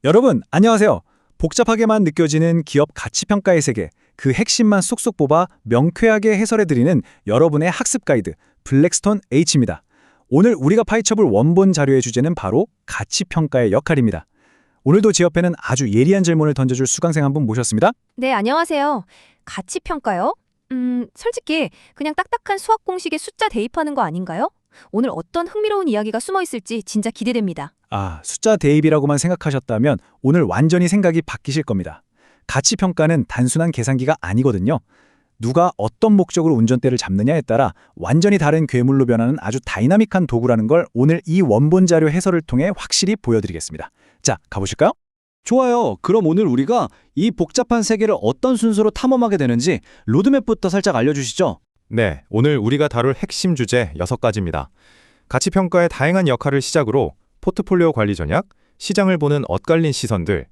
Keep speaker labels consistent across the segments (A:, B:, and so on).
A: 여러분, 안녕하세요. 복잡하게만 느껴지는 기업 가치평가의 세계, 그 핵심만 쏙쏙 뽑아 명쾌하게 해설해드리는 여러분의 학습 가이드, 블랙스톤 H입니다. 오늘 우리가 파헤쳐볼 원본 자료의 주제는 바로 가치평가의 역할입니다. 오늘도 제 옆에는 아주 예리한 질문을 던져줄 수강생 한 분 모셨습니다.
B: 네, 안녕하세요. 가치평가요? 솔직히 그냥 딱딱한 수학 공식에 숫자 대입하는 거 아닌가요? 오늘 어떤 흥미로운 이야기가 숨어 있을지 진짜 기대됩니다.
A: 숫자 대입이라고만 생각하셨다면 오늘 완전히 생각이 바뀌실 겁니다. 가치평가는 단순한 계산기가 아니거든요. 누가 어떤 목적으로 운전대를 잡느냐에 따라 완전히 다른 괴물로 변하는 아주 다이나믹한 도구라는 걸 오늘 이 원본 자료 해설을 통해 확실히 보여드리겠습니다. 자, 가보실까요?
C: 좋아요. 그럼 오늘 우리가 이 복잡한 세계를 어떤 순서로 탐험하게 되는지 로드맵부터 살짝 알려주시죠.
D: 네, 오늘 우리가 다룰 핵심 주제 6가지입니다. 가치평가의 다양한 역할을 시작으로 포트폴리오 관리 전략, 시장을 보는 엇갈린 시선들,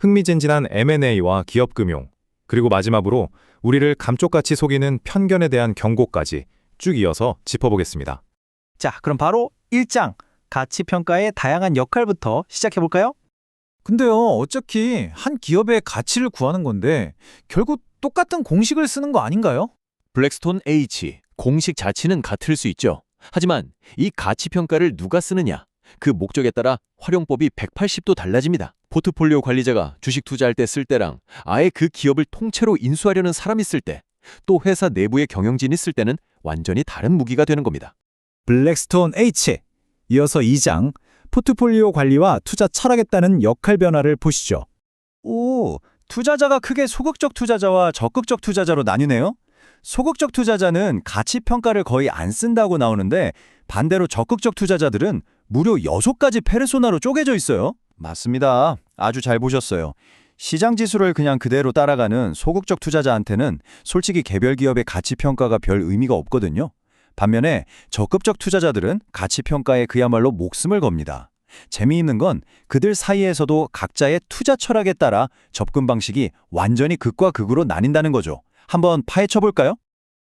D: 흥미진진한 M&A와 기업금융, 그리고 마지막으로 우리를 감쪽같이 속이는 편견에 대한 경고까지 쭉 이어서 짚어보겠습니다.
C: 자, 그럼 바로 1장 가치평가의 다양한 역할부터 시작해볼까요?
A: 근데요, 어차피 한 기업의 가치를 구하는 건데 결국 똑같은 공식을 쓰는 거 아닌가요?
E: 블랙스톤 H, 공식 자체는 같을 수 있죠. 하지만 이 가치평가를 누가 쓰느냐, 그 목적에 따라 활용법이 180도 달라집니다. 포트폴리오 관리자가 주식 투자할 때 쓸 때랑 아예 그 기업을 통째로 인수하려는 사람이 쓸 때, 또 회사 내부의 경영진이 쓸 때는 완전히 다른 무기가 되는 겁니다.
A: 블랙스톤 H. 이어서 2장, 포트폴리오 관리와 투자 철학에 따른 역할 변화를 보시죠.
C: 오, 투자자가 크게 소극적 투자자와 적극적 투자자로 나뉘네요. 소극적 투자자는 가치평가를 거의 안 쓴다고 나오는데 반대로 적극적 투자자들은 무려 6가지 페르소나로 쪼개져 있어요. 맞습니다. 아주 잘 보셨어요. 시장 지수를 그냥 그대로 따라가는 소극적 투자자한테는 솔직히 개별 기업의 가치평가가 별 의미가 없거든요. 반면에 적극적 투자자들은 가치평가에 그야말로 목숨을 겁니다. 재미있는 건 그들 사이에서도 각자의 투자 철학에 따라 접근 방식이 완전히 극과 극으로 나뉜다는 거죠. 한번 파헤쳐볼까요?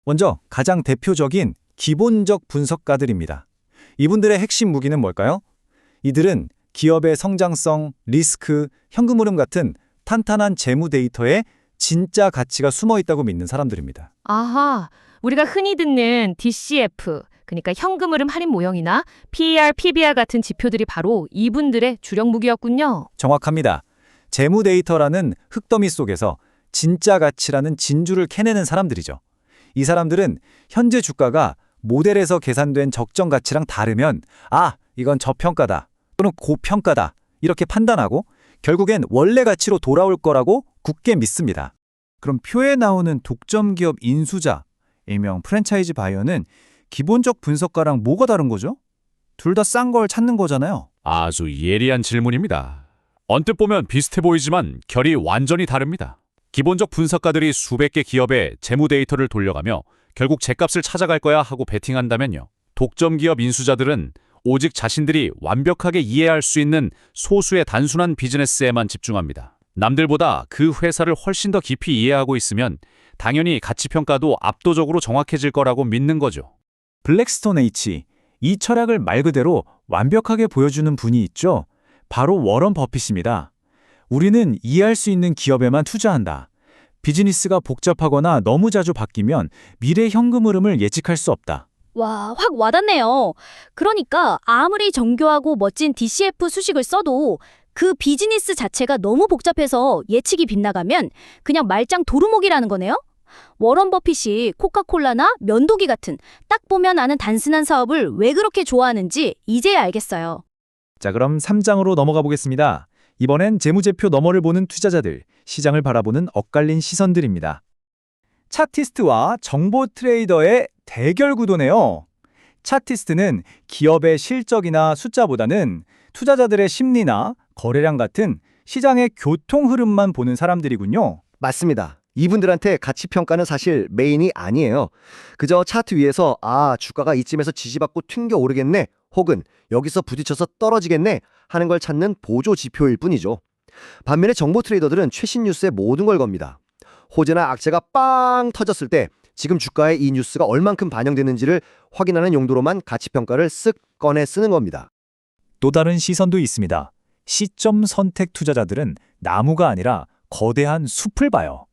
A: 먼저 가장 대표적인 기본적 분석가들입니다. 이분들의 핵심 무기는 뭘까요? 이들은 기업의 성장성, 리스크, 현금 흐름 같은 탄탄한 재무 데이터에 진짜 가치가 숨어 있다고 믿는 사람들입니다.
F: 아하, 우리가 흔히 듣는 DCF, 그러니까 현금 흐름 할인 모형이나 PER, PBR 같은 지표들이 바로 이분들의 주력 무기였군요.
A: 정확합니다. 재무 데이터라는 흙더미 속에서 진짜 가치라는 진주를 캐내는 사람들이죠. 이 사람들은 현재 주가가 모델에서 계산된 적정 가치랑 다르면 이건 저평가다 또는 고평가다 이렇게 판단하고 결국엔 원래 가치로 돌아올 거라고 굳게 믿습니다. 그럼 표에 나오는 독점 기업 인수자, 일명 프랜차이즈 바이어는 기본적 분석가랑 뭐가 다른 거죠? 둘 다 싼 걸 찾는 거잖아요.
G: 아주 예리한 질문입니다. 언뜻 보면 비슷해 보이지만 결이 완전히 다릅니다. 기본적 분석가들이 수백 개 기업의 재무 데이터를 돌려가며 결국 제값을 찾아갈 거야 하고 베팅한다면요. 독점 기업 인수자들은 오직 자신들이 완벽하게 이해할 수 있는 소수의 단순한 비즈니스에만 집중합니다. 남들보다 그 회사를 훨씬 더 깊이 이해하고 있으면 당연히 가치평가도 압도적으로 정확해질 거라고 믿는 거죠.
A: 블랙스톤 H. 이 철학을 말 그대로 완벽하게 보여주는 분이 있죠. 바로 워런 버핏입니다. 우리는 이해할 수 있는 기업에만 투자한다. 비즈니스가 복잡하거나 너무 자주 바뀌면 미래 현금 흐름을 예측할 수 없다.
H: 와, 확 와닿네요. 그러니까 아무리 정교하고 멋진 DCF 수식을 써도 그 비즈니스 자체가 너무 복잡해서 예측이 빗나가면 그냥 말짱 도루묵이라는 거네요? 워런 버핏이 코카콜라나 면도기 같은 딱 보면 아는 단순한 사업을 왜 그렇게 좋아하는지 이제야 알겠어요.
A: 자, 그럼 3장으로 넘어가 보겠습니다. 이번엔 재무제표 너머를 보는 투자자들, 시장을 바라보는 엇갈린 시선들입니다. 차티스트와 정보 트레이더의 대결 구도네요. 차티스트는 기업의 실적이나 숫자보다는 투자자들의 심리나 거래량 같은 시장의 교통 흐름만 보는 사람들이군요.
I: 맞습니다. 이분들한테 가치평가는 사실 메인이 아니에요. 그저 차트 위에서 주가가 이쯤에서 지지받고 튕겨 오르겠네 혹은 여기서 부딪혀서 떨어지겠네 하는 걸 찾는 보조 지표일 뿐이죠. 반면에 정보 트레이더들은 최신 뉴스에 모든 걸 겁니다. 호재나 악재가 빵 터졌을 때 지금 주가에 이 뉴스가 얼만큼 반영되는지를 확인하는 용도로만 가치평가를 쓱 꺼내 쓰는 겁니다.
A: 또 다른 시선도 있습니다. 시점 선택 투자자들은 나무가 아니라 거대한 숲을 봐요.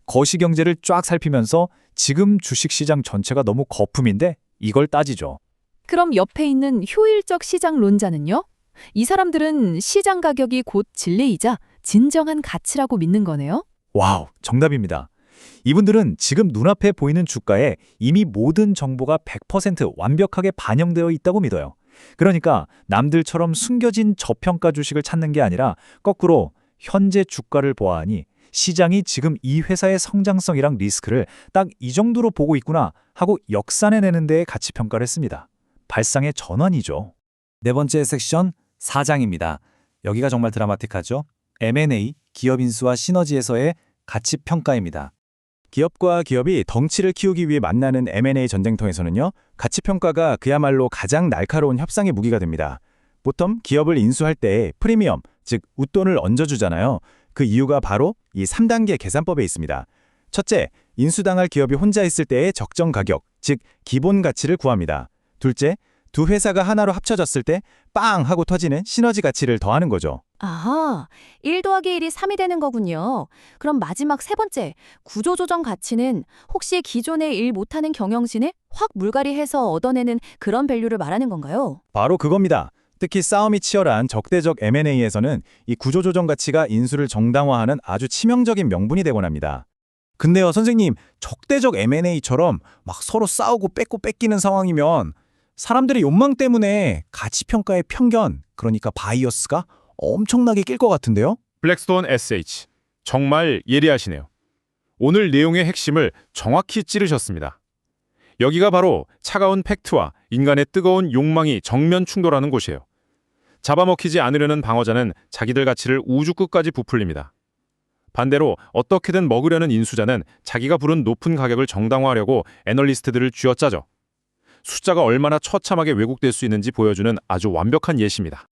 A: 거시경제를 쫙 살피면서 지금 주식시장 전체가 너무 거품인데 이걸 따지죠.
J: 그럼 옆에 있는 효율적 시장론자는요? 이 사람들은 시장 가격이 곧 진리이자 진정한 가치라고 믿는 거네요?
A: 와우, 정답입니다. 이분들은 지금 눈앞에 보이는 주가에 이미 모든 정보가 100% 완벽하게 반영되어 있다고 믿어요. 그러니까 남들처럼 숨겨진 저평가 주식을 찾는 게 아니라 거꾸로 현재 주가를 보아하니 시장이 지금 이 회사의 성장성이랑 리스크를 딱 이 정도로 보고 있구나 하고 역산해내는 데에 가치평가를 했습니다. 발상의 전환이죠. 네 번째 섹션, 4장입니다. 여기가 정말 드라마틱하죠? M&A, 기업 인수와 시너지에서의 가치평가입니다.
C: 기업과 기업이 덩치를 키우기 위해 만나는 M&A 전쟁터에서는요, 가치평가가 그야말로 가장 날카로운 협상의 무기가 됩니다. 보통 기업을 인수할 때 프리미엄, 즉 웃돈을 얹어주잖아요. 그 이유가 바로 이 3단계 계산법에 있습니다. 첫째, 인수당할 기업이 혼자 있을 때의 적정 가격, 즉 기본 가치를 구합니다. 둘째, 두 회사가 하나로 합쳐졌을 때 빵 하고 터지는 시너지 가치를 더하는 거죠.
J: 아하, 1 더하기 1이 3이 되는 거군요. 그럼 마지막 세 번째, 구조조정 가치는 혹시 기존에 일 못하는 경영진을 확 물갈이해서 얻어내는 그런 밸류를 말하는 건가요?
C: 바로 그겁니다. 특히 싸움이 치열한 적대적 M&A에서는 이 구조조정 가치가 인수를 정당화하는 아주 치명적인 명분이 되곤 합니다. 근데요, 선생님, 적대적 M&A처럼 막 서로 싸우고 뺏고 뺏기는 상황이면 사람들의 욕망 때문에 가치평가의 편견, 그러니까 바이어스가 엄청나게 낄 것 같은데요?
D: 블랙스톤 SH. 정말 예리하시네요. 오늘 내용의 핵심을 정확히 찌르셨습니다. 여기가 바로 차가운 팩트와 인간의 뜨거운 욕망이 정면 충돌하는 곳이에요. 잡아먹히지 않으려는 방어자는 자기들 가치를 우주 끝까지 부풀립니다. 반대로 어떻게든 먹으려는 인수자는 자기가 부른 높은 가격을 정당화하려고 애널리스트들을 쥐어짜죠. 숫자가 얼마나 처참하게 왜곡될 수 있는지 보여주는 아주 완벽한 예시입니다.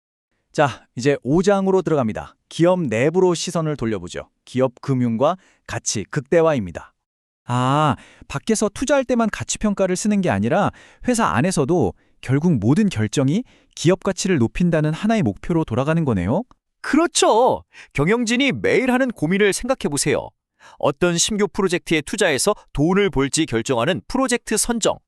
A: 자, 이제 5장으로 들어갑니다. 기업 내부로 시선을 돌려보죠. 기업 금융과 가치 극대화입니다. 아, 밖에서 투자할 때만 가치평가를 쓰는 게 아니라 회사 안에서도 결국 모든 결정이 기업 가치를 높인다는 하나의 목표로 돌아가는 거네요.
E: 그렇죠. 경영진이 매일 하는 고민을 생각해 보세요. 어떤 신규 프로젝트에 투자해서 돈을 벌지 결정하는 프로젝트 선정.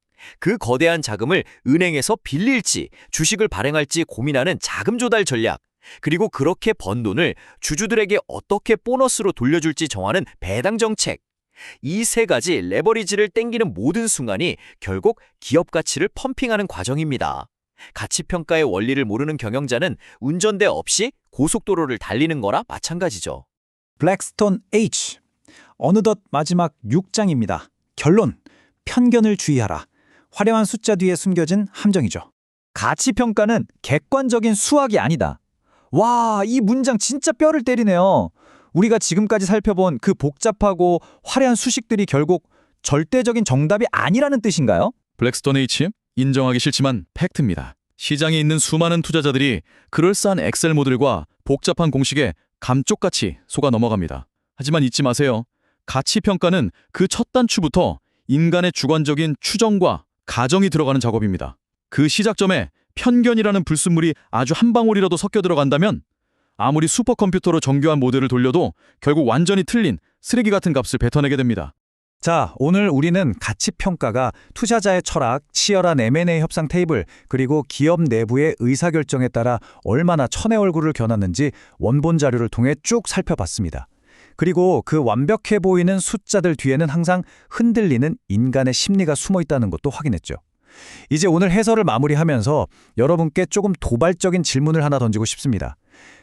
E: 그 거대한 자금을 은행에서 빌릴지 주식을 발행할지 고민하는 자금 조달 전략. 그리고 그렇게 번 돈을 주주들에게 어떻게 보너스로 돌려줄지 정하는 배당 정책. 이 세 가지 레버리지를 땡기는 모든 순간이 결국 기업 가치를 펌핑하는 과정입니다. 가치평가의 원리를 모르는 경영자는 운전대 없이 고속도로를 달리는 거나 마찬가지죠.
A: 블랙스톤 H. 어느덧 마지막 6장입니다. 결론. 편견을 주의하라. 화려한 숫자 뒤에 숨겨진 함정이죠. 가치평가는 객관적인 수학이 아니다. 와, 이 문장 진짜 뼈를 때리네요. 우리가 지금까지 살펴본 그 복잡하고 화려한 수식들이 결국 절대적인 정답이 아니라는 뜻인가요?
K: 블랙스톤 H, 인정하기 싫지만 팩트입니다. 시장에 있는 수많은 투자자들이 그럴싸한 엑셀 모델과 복잡한 공식에 감쪽같이 속아 넘어갑니다. 하지만 잊지 마세요. 가치평가는 그 첫 단추부터 인간의 주관적인 추정과 가정이 들어가는 작업입니다. 그 시작점에 편견이라는 불순물이 아주 한 방울이라도 섞여 들어간다면 아무리 슈퍼컴퓨터로 정교한 모델을 돌려도 결국 완전히 틀린 쓰레기 같은 값을 뱉어내게 됩니다.
A: 자, 오늘 우리는 가치평가가 투자자의 철학, 치열한 M&A 협상 테이블, 그리고 기업 내부의 의사결정에 따라 얼마나 천의 얼굴을 겨눴는지 원본 자료를 통해 쭉 살펴봤습니다. 그리고 그 완벽해 보이는 숫자들 뒤에는 항상 흔들리는 인간의 심리가 숨어 있다는 것도 확인했죠. 이제 오늘 해설을 마무리하면서 여러분께 조금 도발적인 질문을 하나 던지고 싶습니다.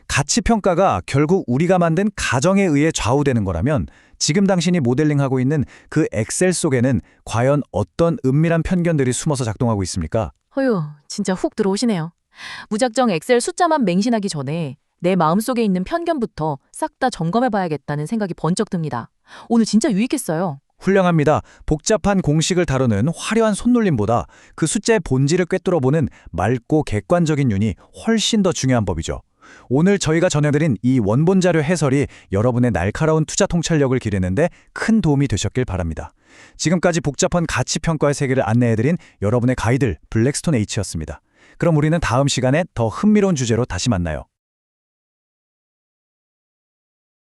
A: 가치평가가 결국 우리가 만든 가정에 의해 좌우되는 거라면 지금 당신이 모델링하고 있는 그 엑셀 속에는 과연 어떤 은밀한 편견들이 숨어서 작동하고 있습니까?
L: 허유, 진짜 훅 들어오시네요. 무작정 엑셀 숫자만 맹신하기 전에 내 마음속에 있는 편견부터 싹 다 점검해봐야겠다는 생각이 번쩍 듭니다. 오늘 진짜 유익했어요.
A: 훌륭합니다. 복잡한 공식을 다루는 화려한 손놀림보다 그 숫자의 본질을 꿰뚫어보는 맑고 객관적인 눈이 훨씬 더 중요한 법이죠. 오늘 저희가 전해드린 이 원본 자료 해설이 여러분의 날카로운 투자 통찰력을 기르는데 큰 도움이 되셨길 바랍니다. 지금까지 복잡한 가치평가의 세계를 안내해드린 여러분의 가이드 블랙스톤 H였습니다. 그럼 우리는 다음 시간에 더 흥미로운 주제로 다시 만나요.